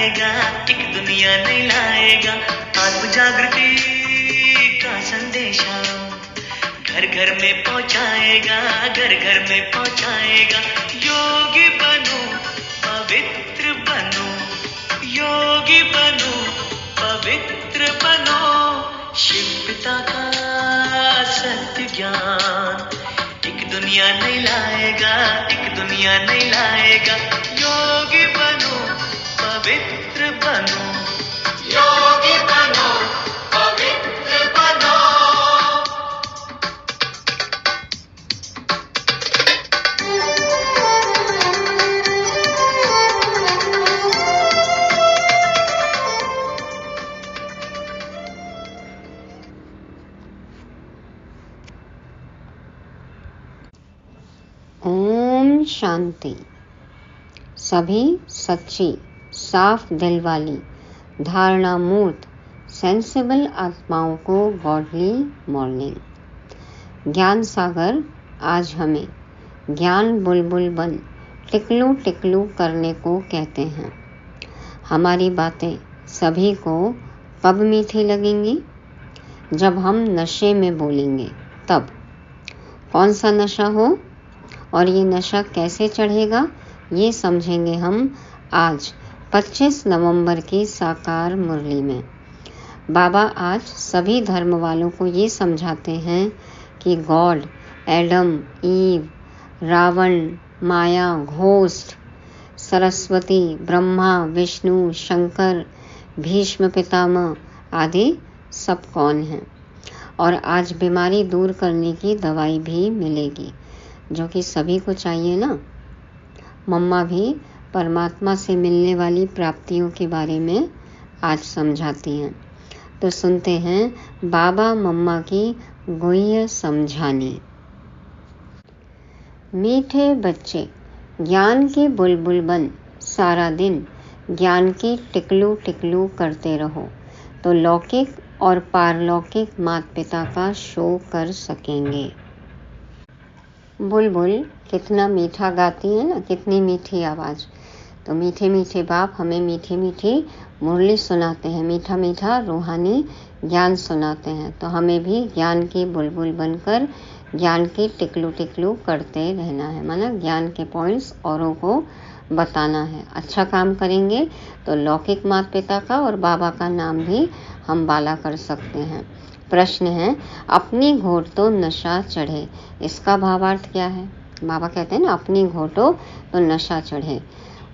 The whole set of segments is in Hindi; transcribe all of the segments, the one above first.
लाएगा, एक दुनिया नई लाएगा। आत्म जागृति का संदेशा घर घर में पहुंचाएगा, घर घर में पहुंचाएगा। योगी बनो, पवित्र बनो, योगी बनो, पवित्र बनो। शिव पिता का सत्य ज्ञान एक दुनिया नई लाएगा, एक दुनिया नई लाएगा। योगी बनो, पवित्र बनो, योगी बनो, पवित्र बनो। ओम शांति। सभी सच्ची साफ दिल वाली धारणा मूर्त सेंसिबल आत्माओं को गॉडली मॉर्निंग। ज्ञान सागर आज हमें ज्ञान बुलबुल बन टिकलू टिकलू करने को कहते हैं। हमारी बातें सभी को कब मीठी लगेंगी? जब हम नशे में बोलेंगे तब। कौन सा नशा हो और ये नशा कैसे चढ़ेगा, ये समझेंगे हम आज 25 नवंबर की साकार मुरली में। बाबा आज सभी धर्म वालों को ये समझाते हैं कि गॉड, एडम, ईव, रावण, माया, घोस्ट, सरस्वती, ब्रह्मा, विष्णु, शंकर, भीष्म पितामह आदि सब कौन हैं। और आज बीमारी दूर करने की दवाई भी मिलेगी, जो कि सभी को चाहिए ना। मम्मा भी परमात्मा से मिलने वाली प्राप्तियों के बारे में आज समझाती हैं। तो सुनते हैं बाबा मम्मा की गुह्य समझानी। मीठे बच्चे, ज्ञान के बुलबुल बन सारा दिन ज्ञान की टिकलू टिकलू करते रहो, तो लौकिक और पारलौकिक माता पिता का शो कर सकेंगे। बुलबुल कितना मीठा गाती है ना, कितनी मीठी आवाज़। तो मीठे मीठे बाप हमें मीठी मीठी मुरली सुनाते हैं, मीठा मीठा रूहानी ज्ञान सुनाते हैं। तो हमें भी ज्ञान की बुलबुल बनकर ज्ञान की टिकलू टिकलू करते रहना है, माना ज्ञान के पॉइंट्स औरों को बताना है। अच्छा काम करेंगे तो लौकिक माता पिता का और बाबा का नाम भी हम बाला कर सकते हैं। प्रश्न है, अपनी घोट तो नशा चढ़े, इसका भावार्थ क्या है? बाबा कहते हैं ना, अपनी घोटो तो नशा चढ़े।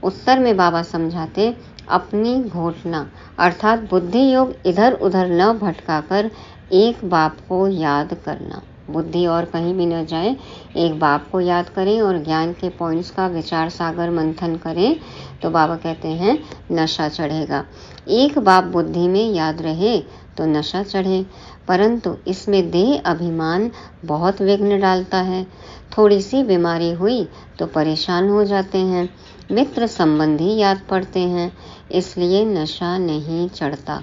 उत्तर में बाबा समझाते, अपनी घोटना अर्थात बुद्धि योग इधर उधर न भटकाकर एक बाप को याद करना। बुद्धि और कहीं भी न जाए, एक बाप को याद करें और ज्ञान के पॉइंट्स का विचार सागर मंथन करें, तो बाबा कहते हैं नशा चढ़ेगा। एक बाप बुद्धि में याद रहे तो नशा चढ़े, परंतु इसमें देह अभिमान बहुत विघ्न डालता है। थोड़ी सी बीमारी हुई तो परेशान हो जाते हैं, मित्र संबंधी याद पड़ते हैं, इसलिए नशा नहीं चढ़ता।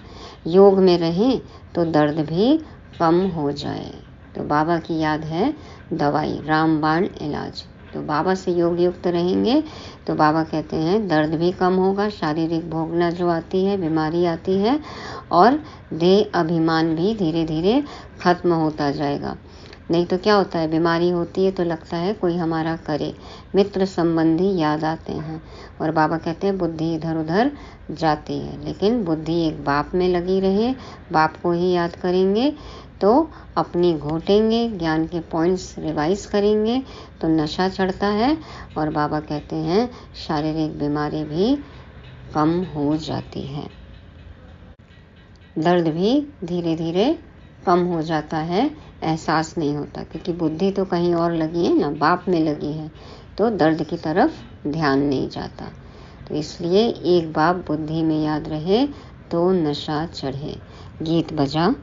योग में रहें तो दर्द भी कम हो जाए। तो बाबा की याद है दवाई, रामबाण इलाज। तो बाबा से योग युक्त रहेंगे तो बाबा कहते हैं दर्द भी कम होगा, शारीरिक भोगना जो आती है, बीमारी आती है, और देह अभिमान भी धीरे धीरे खत्म होता जाएगा। नहीं तो क्या होता है, बीमारी होती है तो लगता है कोई हमारा करे, मित्र संबंधी याद आते हैं, और बाबा कहते हैं बुद्धि इधर उधर जाती है। लेकिन बुद्धि एक बाप में लगी रहे, बाप को ही याद करेंगे तो अपनी घोटेंगे, ज्ञान के पॉइंट्स रिवाइज करेंगे तो नशा चढ़ता है, और बाबा कहते हैं शारीरिक बीमारी भी कम हो जाती है, दर्द भी धीरे धीरे कम हो जाता है, एहसास नहीं होता, क्योंकि बुद्धि तो कहीं और लगी है ना, बाप में लगी है, तो दर्द की तरफ ध्यान नहीं जाता। तो इसलिए एक बाप बुद्धि में याद रहे तो नशा चढ़े। गीत बजा।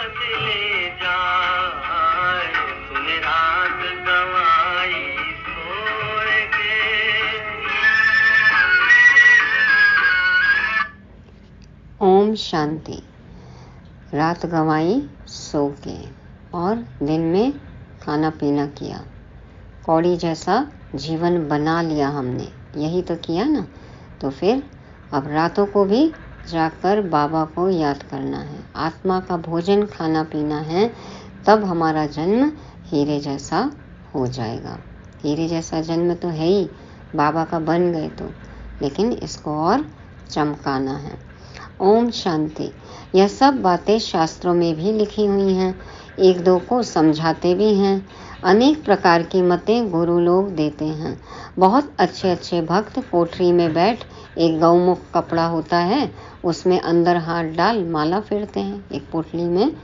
बदले जाए, तूने रात शांति। रात गंवाई सो के और दिन में खाना पीना किया, कौड़ी जैसा जीवन बना लिया हमने, यही तो किया ना। तो फिर अब रातों को भी जाकर बाबा को याद करना है, आत्मा का भोजन खाना पीना है, तब हमारा जन्म हीरे जैसा हो जाएगा। हीरे जैसा जन्म तो है ही, बाबा का बन गए तो, लेकिन इसको और चमकाना है। ओम शांति। यह सब बातें शास्त्रों में भी लिखी हुई हैं, एक दो को समझाते भी हैं। अनेक प्रकार की मतें गुरु लोग देते हैं। बहुत अच्छे अच्छे भक्त कोठरी में बैठ, एक गौमुख कपड़ा होता है, उसमें अंदर हाथ डाल माला फेरते हैं। एक पोटली में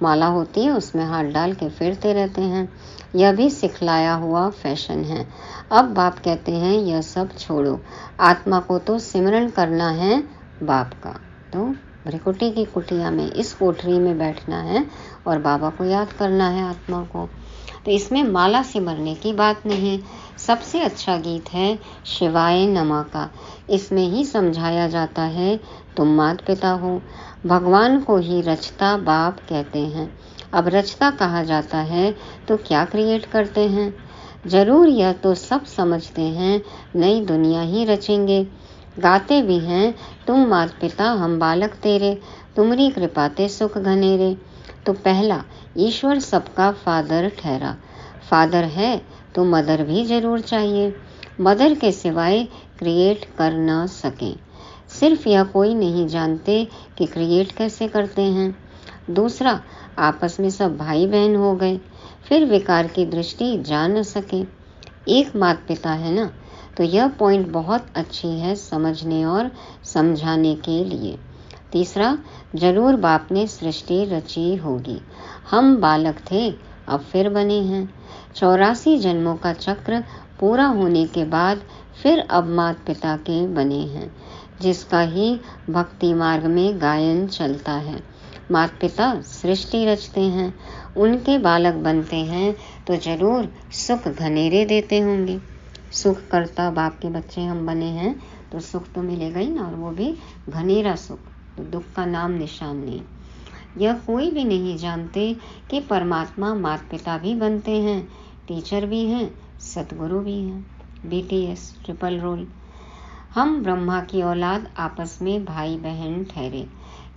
माला होती है, उसमें हाथ डाल के फेरते रहते हैं। यह भी सिखलाया हुआ फैशन है। अब बाप कहते हैं यह सब छोड़ो, आत्मा को तो सिमरन करना है बाप का। तो भ्रिकुटी की कुटिया में, इस कोठरी में बैठना है और बाबा को याद करना है, आत्मा को। तो इसमें माला सिमरने की बात नहीं। सबसे अच्छा गीत है शिवाय नमः का। इसमें ही समझाया जाता है तुम माता पिता हो, भगवान को ही रचता बाप कहते हैं। अब रचता कहा जाता है तो क्या क्रिएट करते हैं? जरूर यह तो सब समझते हैं नई दुनिया ही रचेंगे। गाते भी हैं तुम माता पिता हम बालक तेरे, तुम्हारी कृपा ते सुख घनेरे। तो पहला ईश्वर सबका फादर ठहरा, फादर है तो मदर भी जरूर चाहिए। मदर के सिवाय क्रिएट कर ना सकें। सिर्फ यह कोई नहीं जानते कि क्रिएट कैसे करते हैं। दूसरा, आपस में सब भाई बहन हो गए, फिर विकार की दृष्टि जा न सके। एक माता पिता है ना, तो यह पॉइंट बहुत अच्छी है समझने और समझाने के लिए। तीसरा, जरूर बाप ने सृष्टि रची होगी, हम बालक थे अब फिर बने हैं। 84 जन्मों का चक्र पूरा होने के बाद फिर अब माता पिता के बने हैं, जिसका ही भक्ति मार्ग में गायन चलता है। माता पिता सृष्टि रचते हैं, उनके बालक बनते हैं तो जरूर सुख घनेरे देते होंगे। सुख करता बाप के बच्चे हम बने हैं तो सुख तो मिलेगा ही ना, और वो भी घनेरा सुख, तो दुख का नाम निशान नहीं। यह कोई भी नहीं जानते कि परमात्मा माता पिता भी बनते हैं, टीचर भी हैं, सतगुरु भी हैं। BTS triple role. हम ब्रह्मा की औलाद आपस में भाई बहन ठहरे,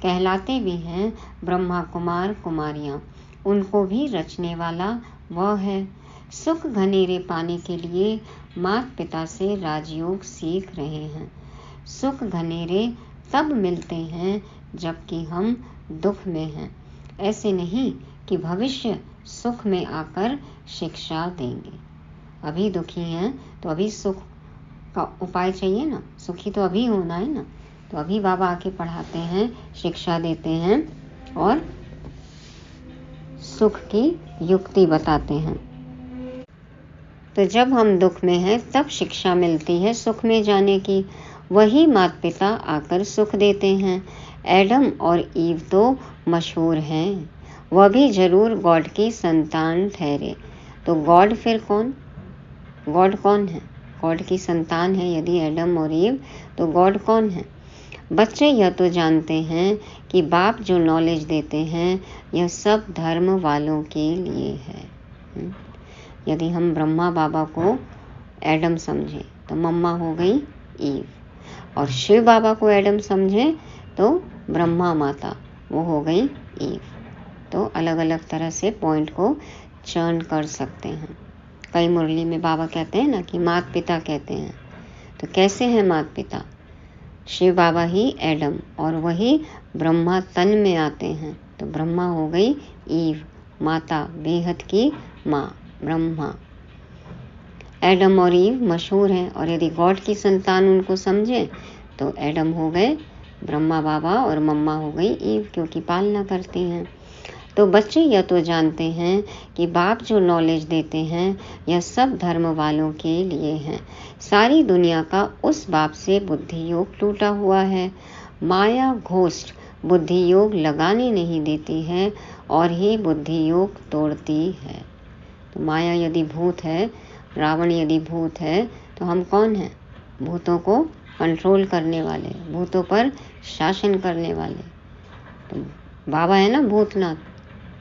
कहलाते भी हैं ब्रह्मा कुमार कुमारियाँ। उनको भी रचने वाला वह है। सुख घनेरे पाने के लिए माता पिता से राजयोग सीख रहे हैं। सुख घनेरे तब मिलते हैं जबकि हम दुख में हैं, ऐसे नहीं कि भविष्य सुख में आकर शिक्षा देंगे। अभी दुखी हैं तो अभी सुख का उपाय चाहिए ना, सुखी तो अभी होना है ना। तो अभी बाबा आके पढ़ाते हैं, शिक्षा देते हैं और सुख की युक्ति बताते हैं। तो जब हम दुख में हैं तब शिक्षा मिलती है सुख में जाने की। वही माता पिता आकर सुख देते हैं। एडम और ईव तो मशहूर हैं, वह भी जरूर गॉड की संतान ठहरे। तो गॉड फिर कौन? गॉड कौन है? गॉड की संतान है यदि एडम और ईव, तो गॉड कौन है? बच्चे यह तो जानते हैं कि बाप जो नॉलेज देते हैं यह सब धर्म वालों के लिए है। यदि हम ब्रह्मा बाबा को एडम समझें तो मम्मा हो गई ईव, और शिव बाबा को एडम समझें तो ब्रह्मा माता वो हो गई ईव। तो अलग अलग तरह से पॉइंट को चर्न कर सकते हैं। कई मुरली में बाबा कहते हैं ना कि माता पिता कहते हैं, तो कैसे हैं माता पिता? शिव बाबा ही एडम और वही ब्रह्मा तन में आते हैं, तो ब्रह्मा हो गई ईव, माता बेहद की माँ ब्रह्मा। एडम और ईव मशहूर हैं, और यदि गॉड की संतान उनको समझे तो एडम हो गए ब्रह्मा बाबा और मम्मा हो गई ईव, क्योंकि पालना करती हैं। तो बच्चे यह तो जानते हैं कि बाप जो नॉलेज देते हैं यह सब धर्म वालों के लिए हैं। सारी दुनिया का उस बाप से बुद्धि योग टूटा हुआ है। माया घोस्ट बुद्धि योग लगाने नहीं देती है और ही बुद्धि योग तोड़ती है। तो माया यदि भूत है, रावण यदि भूत है, तो हम कौन हैं? भूतों को कंट्रोल करने वाले, भूतों पर शासन करने वाले। तो बाबा है ना भूतनाथ,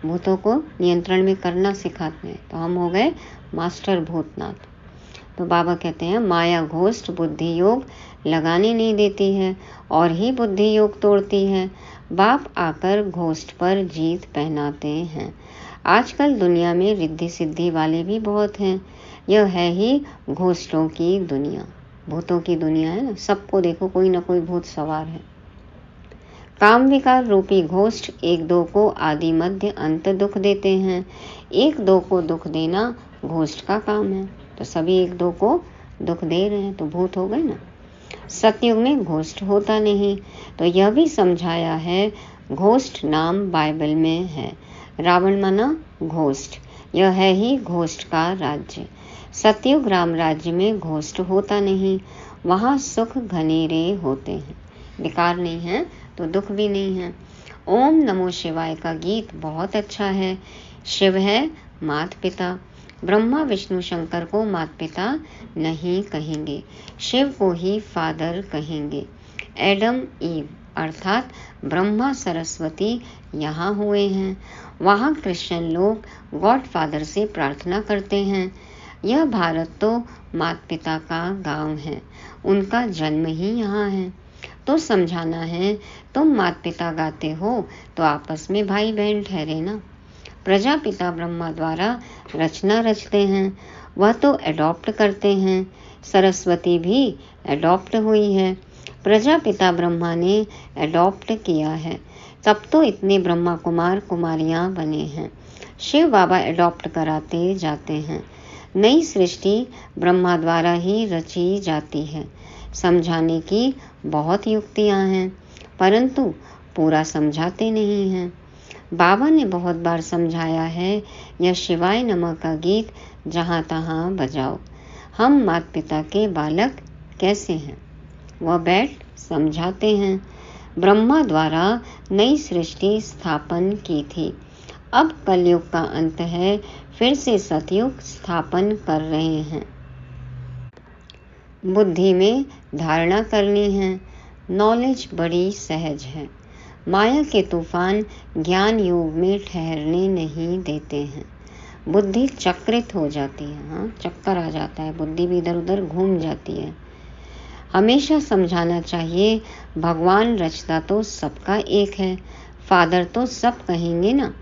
भूतों को नियंत्रण में करना सिखाते हैं। तो हम हो गए मास्टर भूतनाथ। तो बाबा कहते हैं माया घोस्ट बुद्धि योग लगाने नहीं देती है और ही बुद्धि योग तोड़ती है। बाप आकर घोस्ट पर जीत पहनाते हैं। आजकल दुनिया में रिद्धि सिद्धि वाले भी बहुत हैं। यह है ही घोस्टों की दुनिया, भूतों की दुनिया है ना। सबको देखो कोई ना कोई भूत सवार है। काम विकार रूपी घोस्ट एक दो को आदि मध्य अंत दुख देते हैं। एक दो को दुख देना घोस्ट का काम है। तो सभी एक दो को दुख दे रहे हैं तो भूत हो गए ना। सतयुग में घोस्ट होता नहीं। तो यह भी समझाया है। घोस्ट नाम बाइबल में है। रावण माना घोस्ट, यह है ही घोस्ट का राज्य। सतयुग राम राज्य में घोस्ट होता नहीं। वहाँ सुख घनेरे होते हैं, विकार नहीं है तो दुख भी नहीं है। ओम नमो शिवाय का गीत बहुत अच्छा है। शिव है माता पिता, ब्रह्मा विष्णु शंकर को माता पिता नहीं कहेंगे, शिव को ही फादर कहेंगे। एडम ईव अर्थात ब्रह्मा सरस्वती यहाँ हुए हैं। वहाँ क्रिश्चियन लोग गॉड फादर से प्रार्थना करते हैं। यह भारत तो माता पिता का गांव है, उनका जन्म ही यहाँ है। तो समझाना है, तुम माता पिता गाते हो तो आपस में भाई बहन ठहरे ना। प्रजापिता ब्रह्मा द्वारा रचना रचते हैं, वह तो एडॉप्ट करते हैं। सरस्वती भी एडॉप्ट हुई है, प्रजापिता ब्रह्मा ने एडॉप्ट किया है, तब तो इतने ब्रह्मा कुमार कुमारियां बने हैं। शिव बाबा एडॉप्ट कराते जाते हैं। नई सृष्टि ब्रह्मा द्वारा ही रची जाती है। समझाने की बहुत युक्तियां हैं, परंतु पूरा समझाते नहीं हैं। बाबा ने बहुत बार समझाया है। यह शिवाय नमः का गीत जहाँ तहाँ बजाओ। हम माता पिता के बालक कैसे हैं, वह बैठ समझाते हैं। ब्रह्मा द्वारा नई सृष्टि स्थापन की थी। अब कलयुग का अंत है, फिर से सतयुग स्थापन कर रहे हैं। बुद्धि में धारणा करनी है। नॉलेज बड़ी सहज है। माया के तूफान ज्ञान योग में ठहरने नहीं देते हैं। बुद्धि चक्रित हो जाती है, हाँ चक्कर आ जाता है, बुद्धि भी इधर उधर घूम जाती है। हमेशा समझाना चाहिए, भगवान रचता तो सबका एक है, फादर तो सब कहेंगे ना।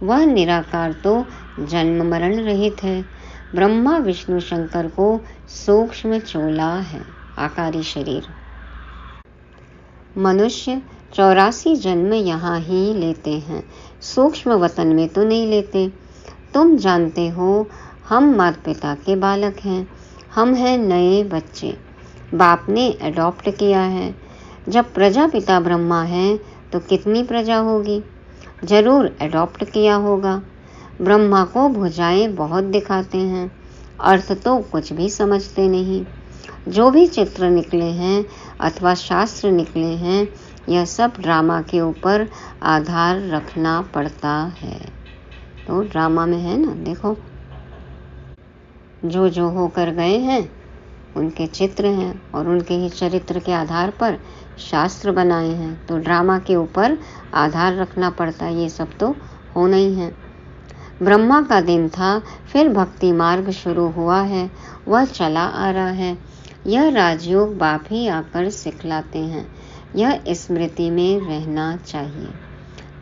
वह निराकार तो जन्म मरण रहित है। ब्रह्मा विष्णु शंकर को सूक्ष्म चोला है, आकारी शरीर। मनुष्य 84 जन्म यहाँ ही लेते हैं, सूक्ष्म वतन में तो नहीं लेते। तुम जानते हो हम माता पिता के बालक हैं, हम हैं नए बच्चे, बाप ने एडॉप्ट किया है। जब प्रजापिता ब्रह्मा है तो कितनी प्रजा होगी, जरूर एडॉप्ट किया होगा। ब्रह्मा को भुजाएं बहुत दिखाते हैं, अर्थ तो कुछ भी समझते नहीं। जो भी चित्र निकले हैं अथवा शास्त्र निकले हैं, यह सब ड्रामा के ऊपर आधार रखना पड़ता है। तो ड्रामा में है ना, देखो जो होकर गए हैं उनके चित्र हैं और उनके ही चरित्र के आधार पर शास्त्र बनाए हैं। तो ड्रामा के ऊपर आधार रखना पड़ता है, ये सब तो होना ही है। ब्रह्मा का दिन था, फिर भक्ति मार्ग शुरू हुआ है, वह चला आ रहा है। यह राजयोग बाप ही आकर सिखलाते हैं, यह स्मृति में रहना चाहिए।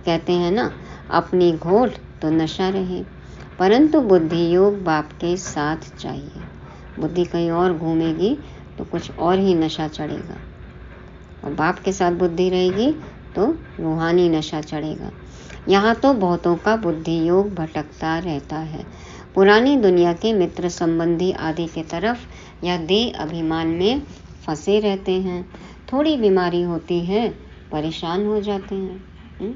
कहते हैं ना, अपनी घोट तो नशा रहे, परंतु बुद्धि योग बाप के साथ चाहिए। बुद्धि कहीं और घूमेगी तो कुछ और ही नशा चढ़ेगा, और बाप के साथ बुद्धि रहेगी तो रूहानी नशा चढ़ेगा। यहाँ तो बहुतों का बुद्धि योग भटकता रहता है, पुरानी दुनिया के मित्र संबंधी आदि के तरफ या देह अभिमान में फंसे रहते हैं। थोड़ी बीमारी होती है, परेशान हो जाते हैं।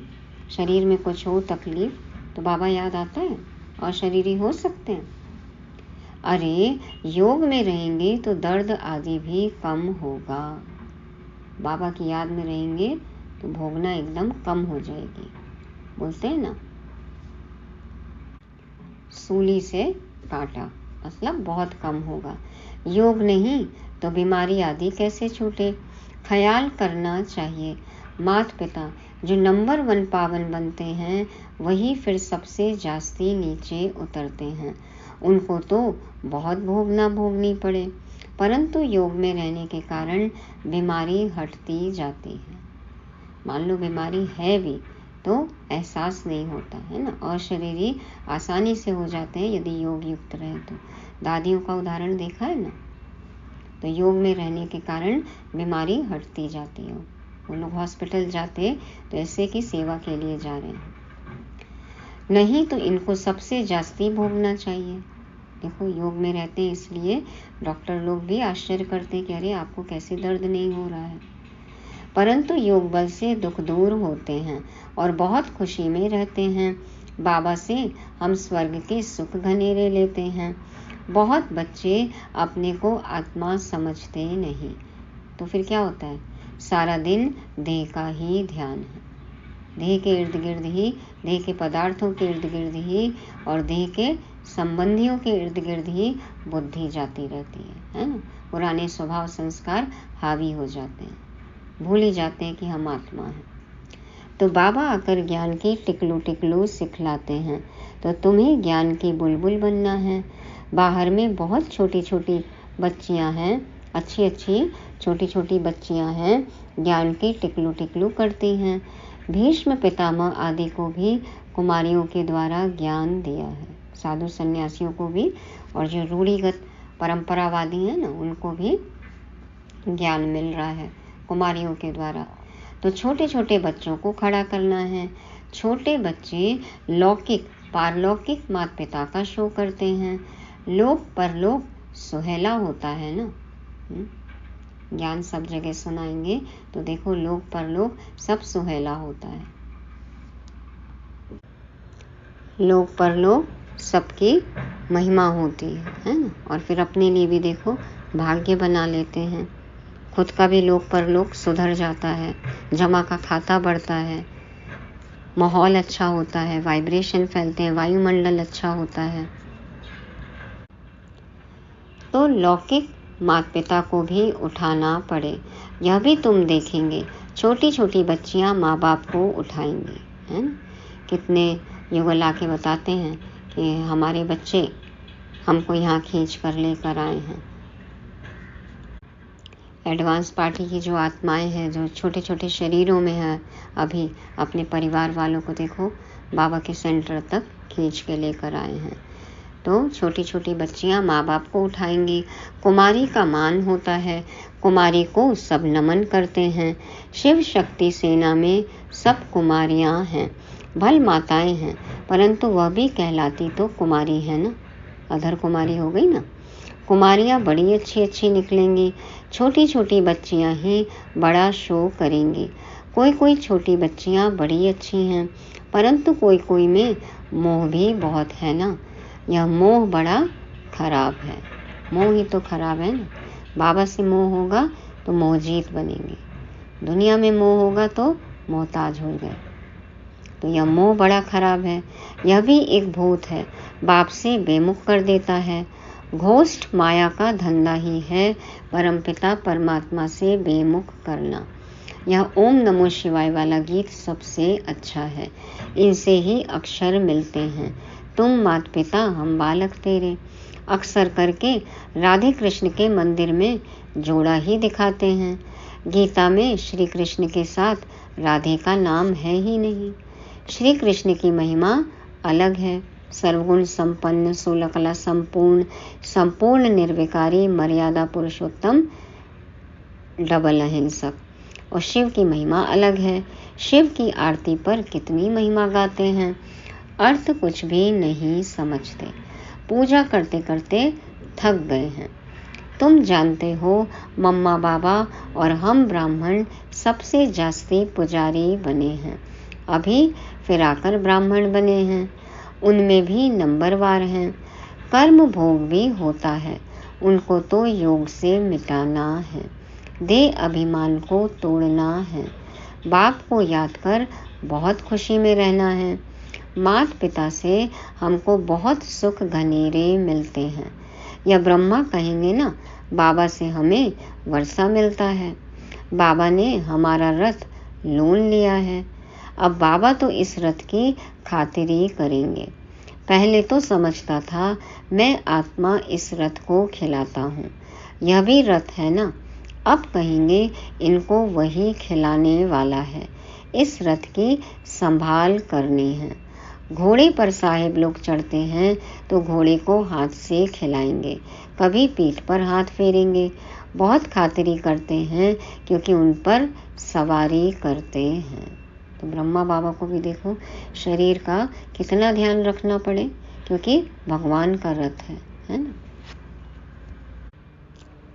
शरीर में कुछ हो तकलीफ तो बाबा याद आता है, और शरीरी हो सकते हैं। अरे योग में रहेंगे तो दर्द आदि भी कम होगा। बाबा की याद में रहेंगे तो भोगना एकदम कम हो जाएगी। बोलते हैं ना, सूली से काटा, मतलब बहुत कम होगा। योग नहीं तो बीमारी आदि कैसे छूटे। ख्याल करना चाहिए, माता पिता जो नंबर 1 पावन बनते हैं वही फिर सबसे जास्ती नीचे उतरते हैं। उनको तो बहुत भोगनी पड़े, परंतु योग में रहने के कारण बीमारी हटती जाती है। मान लो बीमारी है भी तो एहसास नहीं होता है ना, और शरीरी आसानी से हो जाते हैं यदि योग युक्त रहे तो। दादियों का उदाहरण देखा है ना, तो योग में रहने के कारण बीमारी हटती जाती है। वो लोग हॉस्पिटल जाते तो ऐसे की सेवा के लिए जा रहे हैं, नहीं तो इनको सबसे जास्ती भोगना चाहिए। देखो योग में रहते हैं इसलिए डॉक्टर लोग भी आश्चर्य करते हैं कि अरे आपको कैसे दर्द नहीं हो रहा है। परंतु योग बल से दुख दूर होते हैं और बहुत खुशी में रहते हैं। बाबा से हम स्वर्ग के सुख घनेरे लेते हैं। बहुत बच्चे अपने को आत्मा समझते नहीं, तो फिर क्या होता है, सारा दिन देह का ही ध्यान है, देह के इर्द गिर्द ही, देह के पदार्थों के इर्द गिर्द ही और देह के संबंधियों के इर्द गिर्द ही बुद्धि जाती रहती है ना। पुराने स्वभाव संस्कार हावी हो जाते हैं, भूल ही जाते हैं कि हम आत्मा हैं। तो बाबा आकर ज्ञान की टिकलू टिकलू सिखलाते हैं, तो तुम्हें ज्ञान की बुलबुल बनना है। बाहर में बहुत छोटी छोटी बच्चियां हैं, अच्छी अच्छी छोटी छोटी बच्चियां हैं, ज्ञान की टिकलू टिकलू करती हैं। भीष्म पितामह आदि को भी कुमारियों के द्वारा ज्ञान दिया है, साधु सन्यासियों को भी, और जो रूढ़िगत परंपरावादी हैं ना उनको भी ज्ञान मिल रहा है कुमारियों के द्वारा। तो छोटे छोटे बच्चों को खड़ा करना है। छोटे बच्चे लौकिक पारलौकिक माता पिता का शो करते हैं। लोक परलोक सुहेला होता है ना। ज्ञान सब जगह सुनाएंगे तो देखो लोक परलोक सब सुहेला होता है। लोक परलोक सबकी महिमा होती है ना। और फिर अपने लिए भी देखो भाग्य बना लेते हैं, खुद का भी लोक परलोक सुधर जाता है, जमा का खाता बढ़ता है, माहौल अच्छा होता है, वाइब्रेशन फैलते हैं, वायुमंडल अच्छा होता है। तो लौकिक माता पिता को भी उठाना पड़े। यह भी तुम देखेंगे छोटी छोटी बच्चियां माँ बाप को उठाएंगी, है ना। कितने युगल आके बताते हैं कि हमारे बच्चे हमको यहाँ खींच कर लेकर आए हैं। एडवांस पार्टी की जो आत्माएं हैं जो छोटे छोटे शरीरों में है, अभी अपने परिवार वालों को देखो बाबा के सेंटर तक खींच के लेकर आए हैं। तो छोटी छोटी बच्चियां माँ बाप को उठाएंगी। कुमारी का मान होता है, कुमारी को सब नमन करते हैं। शिव शक्ति सेना में सब कुमारियां हैं, भल माताएं हैं, परंतु वह भी कहलाती तो कुमारी है ना, अधर कुमारी हो गई ना। कुमारियां बड़ी अच्छी अच्छी निकलेंगी, छोटी छोटी बच्चियां ही बड़ा शो करेंगी। कोई कोई छोटी बच्चियां बड़ी अच्छी हैं, परंतु कोई कोई में मोह भी बहुत है ना। यह मोह बड़ा खराब है, मोह ही तो खराब है ना। बाबा से मोह होगा तो मोहजीत बनेंगे, दुनिया में मोह होगा तो मोहताज हो गए। तो यह मोह बड़ा खराब है। यह भी एक भूत है, बाप से बेमुख कर देता है। घोष्ठ माया का धंधा ही है परमपिता परमात्मा से बेमुख करना। यह ओम नमो शिवाय वाला गीत सबसे अच्छा है, इनसे ही अक्षर मिलते हैं। तुम माता पिता हम बालक तेरे, अक्सर करके राधे कृष्ण के मंदिर में जोड़ा ही दिखाते हैं। गीता में श्री कृष्ण के साथ राधे का नाम है ही नहीं। श्री कृष्ण की महिमा अलग है, सर्वगुण संपन्न, 16 कला संपूर्ण, संपूर्ण निर्विकारी, मर्यादा पुरुषोत्तम, डबल अहिंसक। और शिव की महिमा अलग है। शिव की आरती पर कितनी महिमा गाते हैं, अर्थ कुछ भी नहीं समझते, पूजा करते करते थक गए हैं। तुम जानते हो मम्मा बाबा और हम ब्राह्मण सबसे जास्ती पुजारी बने हैं, अभी फिर आकर ब्राह्मण बने हैं, उनमें भी नंबरवार हैं। कर्म भोग भी होता है, उनको तो योग से मिटाना है, दे अभिमान को तोड़ना है। बाप को याद कर बहुत खुशी में रहना है। माता पिता से हमको बहुत सुख घनेरे मिलते हैं, या ब्रह्मा कहेंगे ना, बाबा से हमें वर्षा मिलता है, बाबा ने हमारा रथ लोन लिया है। अब बाबा तो इस रथ की खातिरी करेंगे। पहले तो समझता था मैं आत्मा इस रथ को खिलाता हूँ, यह भी रथ है ना। अब कहेंगे इनको वही खिलाने वाला है, इस रथ की संभाल करनी है। घोड़े पर साहिब लोग चढ़ते हैं तो घोड़े को हाथ से खिलाएंगे, कभी पीठ पर हाथ फेरेंगे, बहुत खातिरी करते हैं क्योंकि उन पर सवारी करते हैं। तो ब्रह्मा बाबा को भी देखो शरीर का कितना ध्यान रखना पड़े, क्योंकि भगवान का रथ है ना।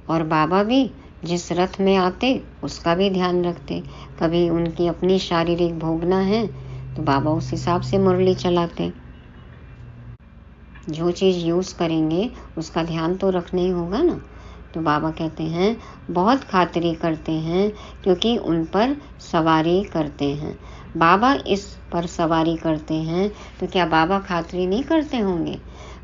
और बाबा भी जिस रथ में आते उसका भी ध्यान रखते। कभी उनकी अपनी शारीरिक भोगना है तो बाबा उस हिसाब से मुरली चलाते। जो चीज़ यूज़ करेंगे उसका ध्यान तो रखना ही होगा ना। तो बाबा कहते हैं बहुत खातिरी करते हैं क्योंकि उन पर सवारी करते हैं। बाबा इस पर सवारी करते हैं तो क्या बाबा खातिरी नहीं करते होंगे?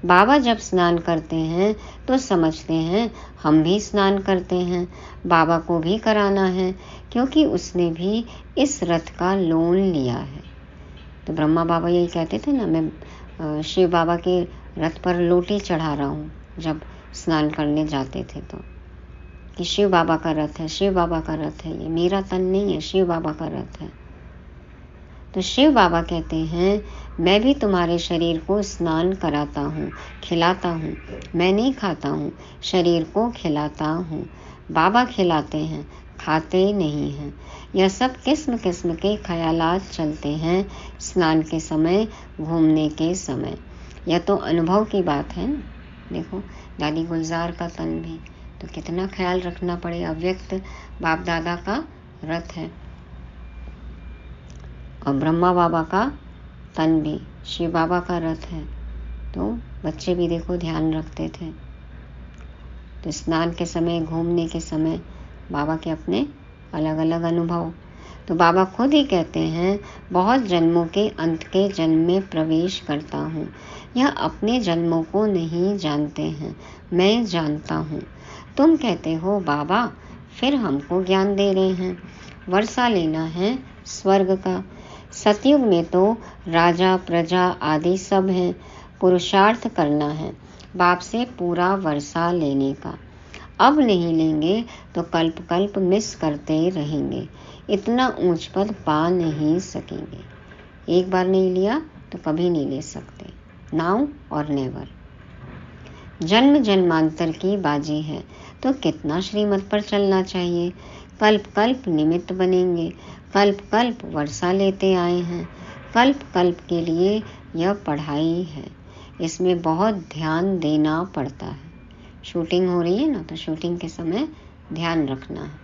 बाबा जब स्नान करते हैं तो समझते हैं हम भी स्नान करते हैं, बाबा को भी कराना है क्योंकि उसने भी इस रथ का लोन लिया है। तो ब्रह्मा बाबा यही कहते थे ना, मैं शिव बाबा के रथ पर लोटी चढ़ा रहा हूँ जब स्नान करने जाते थे, तो कि शिव बाबा का रथ है, शिव बाबा का रथ है, ये मेरा तन नहीं है, शिव बाबा का रथ है। तो शिव बाबा कहते हैं मैं भी तुम्हारे शरीर को स्नान कराता हूँ, खिलाता हूँ, मैं नहीं खाता हूँ, शरीर को खिलाता हूँ। बाबा खिलाते हैं, खाते नहीं हैं। यह सब किस्म किस्म के ख्यालात चलते हैं स्नान के समय, घूमने के समय। यह तो अनुभव की बात है ना। देखो दादी गुलजार का तन भी तो कितना ख्याल रखना पड़े, अव्यक्त बाप दादा का रथ है। और ब्रह्मा बाबा का तन भी शिव बाबा का रथ है, तो बच्चे भी देखो ध्यान रखते थे। तो स्नान के समय, घूमने के समय बाबा के अपने अलग अलग अनुभव। तो बाबा खुद ही कहते हैं बहुत जन्मों के अंत के जन्म में प्रवेश करता हूँ। यह अपने जन्मों को नहीं जानते हैं, मैं जानता हूँ। तुम कहते हो बाबा, फिर हमको ज्ञान दे रहे हैं। वर्षा लेना है स्वर्ग का। सतयुग में तो राजा प्रजा आदि सब हैं, पुरुषार्थ करना है बाप से पूरा वर्षा लेने का। अब नहीं लेंगे तो कल्प कल्प मिस करते रहेंगे, इतना ऊंच पद पा नहीं सकेंगे। एक बार नहीं लिया तो कभी नहीं ले सकते, नाउ और नेवर। जन्म जन्मांतर की बाजी है तो कितना श्रीमत पर चलना चाहिए। कल्प कल्प निमित्त बनेंगे, कल्प कल्प वर्षा लेते आए हैं। कल्प कल्प के लिए यह पढ़ाई है, इसमें बहुत ध्यान देना पड़ता है। शूटिंग हो रही है ना, तो शूटिंग के समय ध्यान रखना है।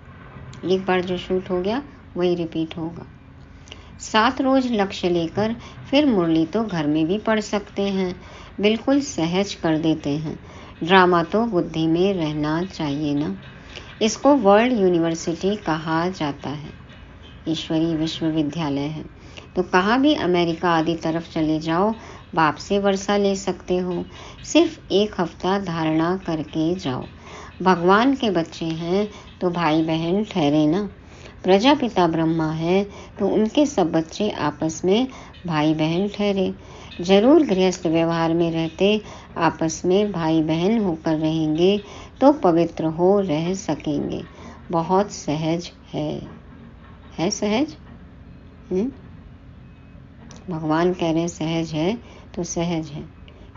एक बार जो शूट हो गया वही रिपीट होगा। 7 रोज लक्ष्य लेकर फिर मुरली तो घर में भी पढ़ सकते हैं, बिल्कुल सहज कर देते हैं। ड्रामा तो बुद्धि में रहना चाहिए ना। इसको वर्ल्ड यूनिवर्सिटी कहा जाता है, ईश्वरीय विश्वविद्यालय है। तो कहाँ भी अमेरिका आदि तरफ चले जाओ, बाप से वर्षा ले सकते हो। सिर्फ 1 हफ्ता धारणा करके जाओ। भगवान के बच्चे हैं तो भाई बहन ठहरे ना। प्रजापिता ब्रह्मा है तो उनके सब बच्चे आपस में भाई बहन ठहरे। जरूर गृहस्थ व्यवहार में रहते आपस में भाई बहन होकर रहेंगे तो पवित्र हो रह सकेंगे। बहुत सहज है सहज। भगवान कह रहे हैं सहज है तो सहज है।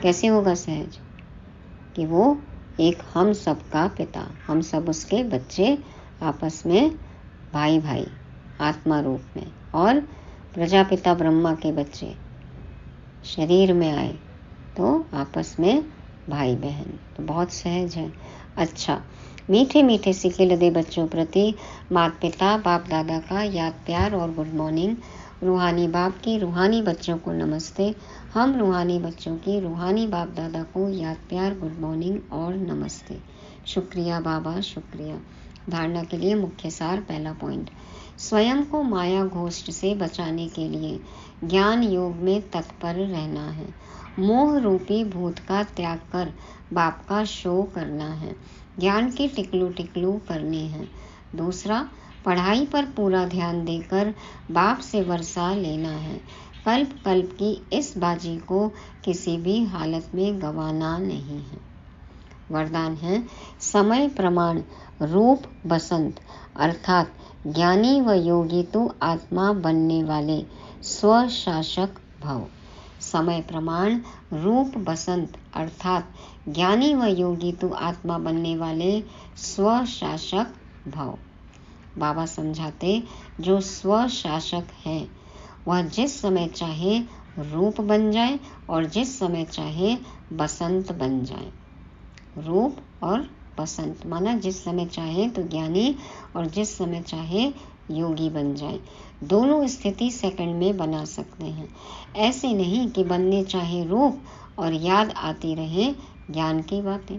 कैसे होगा सहज? कि वो एक हम सबका पिता, हम सब उसके बच्चे आपस में भाई भाई आत्मा रूप में, और प्रजापिता ब्रह्मा के बच्चे शरीर में आए तो आपस में भाई बहन, तो बहुत सहज है। अच्छा, मीठे मीठे सिके लदे बच्चों प्रति माता पिता बाप दादा का याद प्यार और गुड मॉर्निंग। रूहानी बाप की रूहानी बच्चों को नमस्ते। हम रूहानी बच्चों की रूहानी बाप दादा को याद प्यार, गुड मॉर्निंग और नमस्ते। शुक्रिया बाबा, शुक्रिया। धारणा के लिए मुख्य सार। पहला पॉइंट, स्वयं को माया घोष्ट से बचाने के लिए ज्ञान योग में तत्पर रहना है मोह रूपी भूत का त्याग कर बाप का शो करना है। ज्ञान की टिकलू टिकलू करनी है। दूसरा, पढ़ाई पर पूरा ध्यान देकर बाप से वर्षा लेना है। कल्प कल्प की इस बाजी को किसी भी हालत में गंवाना नहीं है। वरदान है, समय प्रमाण रूप बसंत अर्थात ज्ञानी व योगी तू आत्मा बनने वाले स्वशासक भव। समय प्रमाण रूप बसंत अर्थात ज्ञानी व योगी तू आत्मा बनने वाले स्वशासक भव। बाबा समझाते, जो स्वशासक है वह जिस समय चाहे रूप बन जाए और जिस समय चाहे बसंत बन जाए। रूप और बसंत माना जिस समय चाहे तो ज्ञानी और जिस समय चाहे योगी बन जाए। दोनों स्थिति सेकंड में बना सकते हैं। ऐसे नहीं कि बनने चाहे रूप और याद आती रहे ज्ञान की बातें।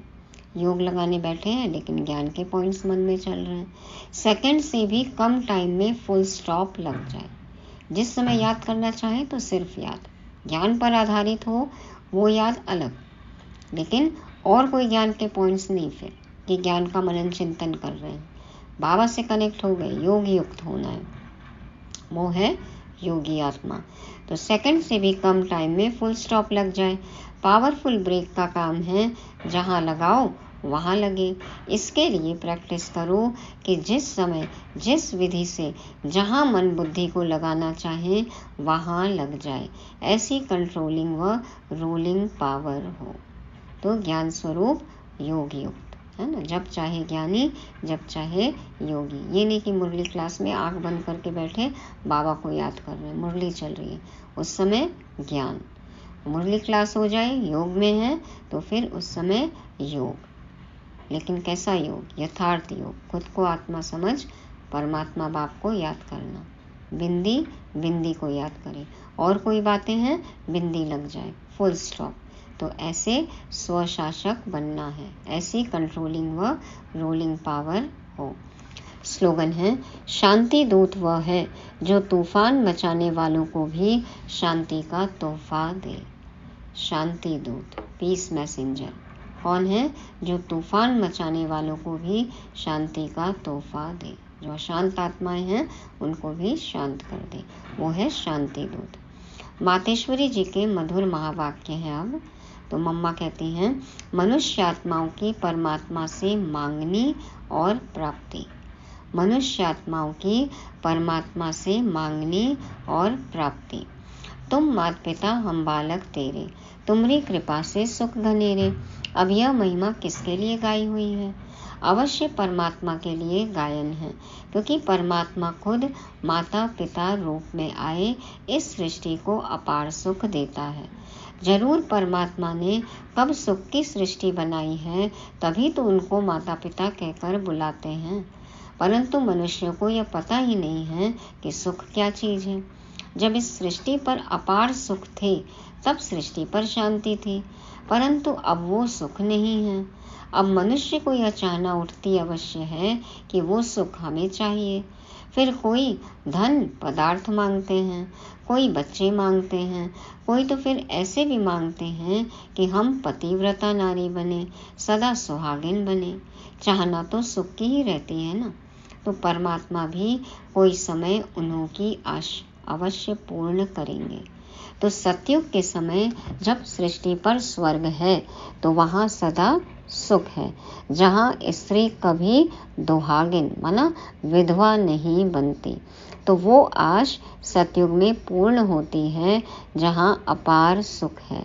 योग लगाने बैठे हैं लेकिन ज्ञान के पॉइंट्स मन में चल रहे हैं। सेकंड से भी कम टाइम में फुल स्टॉप लग जाए। जिस समय याद करना चाहे तो सिर्फ याद, ज्ञान पर आधारित हो वो याद अलग, लेकिन और कोई ज्ञान के पॉइंट्स नहीं। फिर कि ज्ञान का मनन चिंतन कर रहे हैं, बाबा से कनेक्ट हो गए, योग युक्त होना है, वो है योगी आत्मा। तो सेकंड से भी कम टाइम में फुल स्टॉप लग जाए। पावरफुल ब्रेक का काम है, जहां लगाओ वहां लगे। इसके लिए प्रैक्टिस करो कि जिस समय जिस विधि से जहां मन बुद्धि को लगाना चाहे वहां लग जाए। ऐसी कंट्रोलिंग व रूलिंग पावर हो। तो ज्ञान स्वरूप योग युक्त है ना, जब चाहे ज्ञानी जब चाहे योगी। ये नहीं कि मुरली क्लास में आंख बंद करके बैठे बाबा को याद कर रहे हैं, मुरली चल रही है, उस समय ज्ञान। मुरली क्लास हो जाए योग में है तो फिर उस समय योग, लेकिन कैसा योग? यथार्थ योग, खुद को आत्मा समझ परमात्मा बाप को याद करना। बिंदी बिंदी को याद करें, और कोई बातें हैं बिंदी लग जाए, फुल स्टॉप। तो ऐसे स्वशासक बनना है, ऐसी कंट्रोलिंग व रूलिंग पावर हो। स्लोगन है, शांति दूत वह है जो तूफान मचाने वालों को भी शांति का तोहफा दे। शांति दूत, पीस मैसेंजर कौन है? जो तूफान मचाने वालों को भी शांति का तोहफा दे, जो शांत आत्माएं हैं उनको भी शांत कर दे, वो है शांति दूत। मातेश्वरी जी के मधुर महावाक्य हैं। अब तो मम्मा कहती हैं, मनुष्य आत्माओं की परमात्मा से मांगनी और प्राप्ति। मनुष्य आत्माओं की परमात्मा से मांगनी और प्राप्ति। तुम मात पिता हम बालक तेरे, तुम्हारी कृपा से सुख घनेरे। अब यह महिमा किसके लिए गाई हुई है? अवश्य परमात्मा के लिए गायन है, क्योंकि परमात्मा खुद माता पिता रूप में आए इस सृष्टि को अपार सुख देता है। जरूर परमात्मा ने कब सुख की सृष्टि बनाई है, तभी तो उनको माता पिता कहकर बुलाते हैं। परंतु मनुष्यों को यह पता ही नहीं है कि सुख क्या चीज है। जब इस सृष्टि पर अपार सुख थे तब सृष्टि पर शांति थी, परंतु अब वो सुख नहीं है। अब मनुष्य को यह चाहना उठती अवश्य है कि वो सुख हमें चाहिए। फिर कोई धन पदार्थ मांगते हैं, कोई बच्चे मांगते हैं, कोई तो फिर ऐसे भी मांगते हैं कि हम पतिव्रता नारी बने, सदा सुहागिन बने। चाहना तो सुख की ही रहती है ना। तो परमात्मा भी कोई समय उन्हों की आशा अवश्य पूर्ण करेंगे। तो सतयुग के समय जब सृष्टि पर स्वर्ग है तो वहाँ सदा सुख है, जहाँ स्त्री कभी दुहागिन माना विधवा नहीं बनती। तो वो आश सतयुग में पूर्ण होती है, जहाँ अपार सुख है।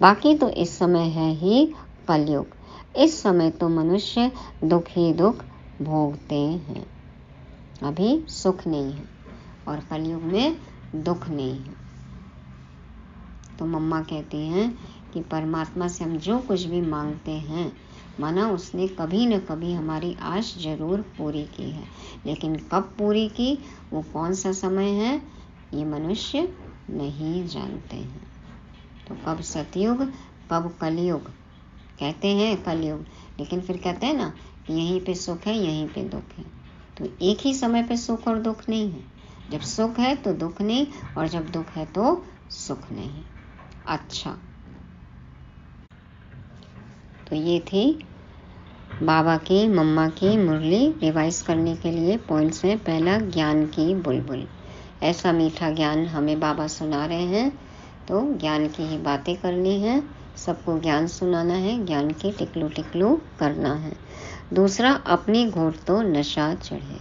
बाकी तो इस समय है ही कलयुग। इस समय तो मनुष्य दुख ही दुख भोगते हैं, अभी सुख नहीं है, और कलयुग में दुख नहीं है। तो मम्मा कहती हैं कि परमात्मा से हम जो कुछ भी मांगते हैं, माना उसने कभी न कभी हमारी आश जरूर पूरी की है, लेकिन कब पूरी की, वो कौन सा समय है, ये मनुष्य नहीं जानते हैं। तो कब सतयुग कब कलयुग, कहते हैं कलयुग, लेकिन फिर कहते हैं ना यहीं पे सुख है यहीं पे दुख है। तो एक ही समय पे सुख और दुख नहीं है। जब सुख है तो दुख नहीं, और जब दुख है तो सुख नहीं। अच्छा, तो ये थी बाबा की मम्मा की मुरली। रिवाइज करने के लिए पॉइंट्स हैं। पहला, ज्ञान की बुलबुल। ऐसा मीठा ज्ञान हमें बाबा सुना रहे हैं, तो ज्ञान की ही बातें करनी है, सबको ज्ञान सुनाना है, ज्ञान के टिकलू टिकलू करना है। दूसरा, अपनी घोर तो नशा चढ़े।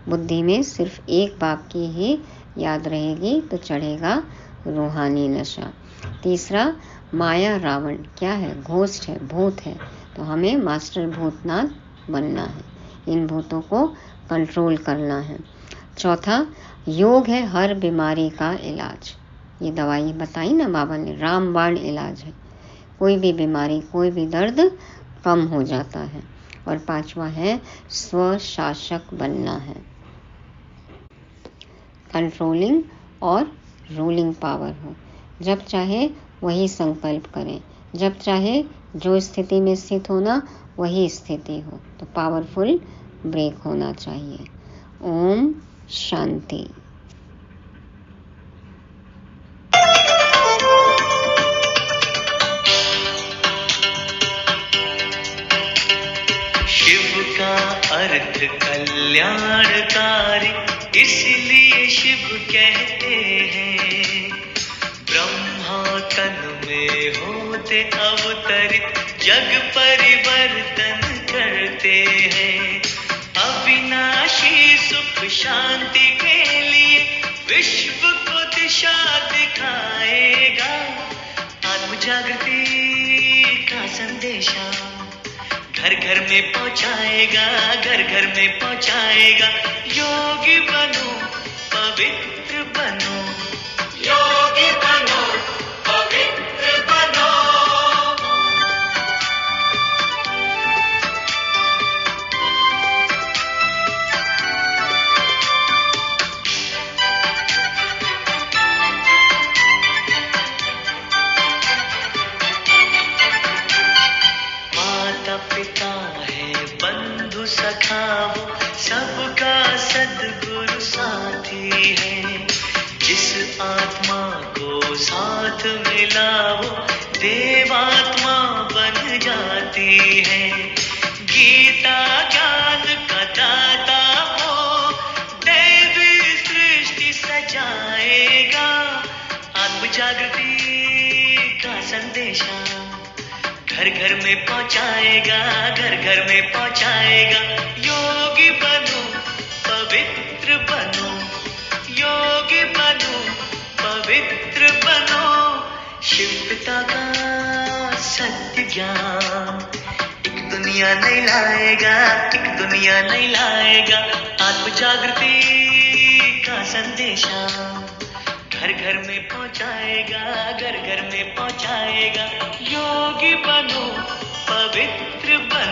बुद्धि में सिर्फ एक बाप की ही याद रहेगी तो चढ़ेगा रूहानी नशा। तीसरा, माया रावण क्या है? घोस्ट है, भूत है, तो हमें मास्टर भूतनाथ बनना है, इन भूतों को कंट्रोल करना है। चौथा, योग है हर बीमारी का इलाज। ये दवाई बताई ना बाबा ने, रामबाण इलाज है, कोई भी बीमारी, कोई भी दर्द कम हो जाता है। और पांचवा है स्वशासक बनना है, कंट्रोलिंग और रूलिंग पावर हो। जब चाहे वही संकल्प करें, जब चाहे जो स्थिति में स्थित होना वही स्थिति हो, तो पावरफुल ब्रेक होना चाहिए। ओम शांति। शिव का अर्थ कल्याणकारी, इसलिए शिव कहते हैं। ब्रह्मा तन में होते अवतरित, जग परिवर्तन करते हैं। अविनाशी सुख शांति के लिए विश्व को दिशा दिखाएगा। आत्म जागृति का संदेशा घर घर में पहुंचाएगा, घर घर में पहुंचाएगा। योगी बनो, पवित्र बनो, योगी बनो, पवित्र बनो। माता पिता है, बंधु सखा वो, सबका सद्गुरु साथी है। जिस आत्मा को साथ मिला वो देवात्मा बन जाती है। गीता ज्ञान का दाता वो दैवी सृष्टि सजाएगा। आत्म जागृति का संदेशा घर घर में पहुंचाएगा, घर घर में पहुंचाएगा। योगी बनो, पवित्र बनो, योगी बनो, पवित्र बनो। शिव पिता का सत्य ज्ञान एक दुनिया नहीं लाएगा, एक दुनिया नहीं लाएगा। आत्म जागृति का संदेशा घर घर में पहुंचाएगा, घर घर में पहुंचाएगा। योगी बनो, पवित्र बनो।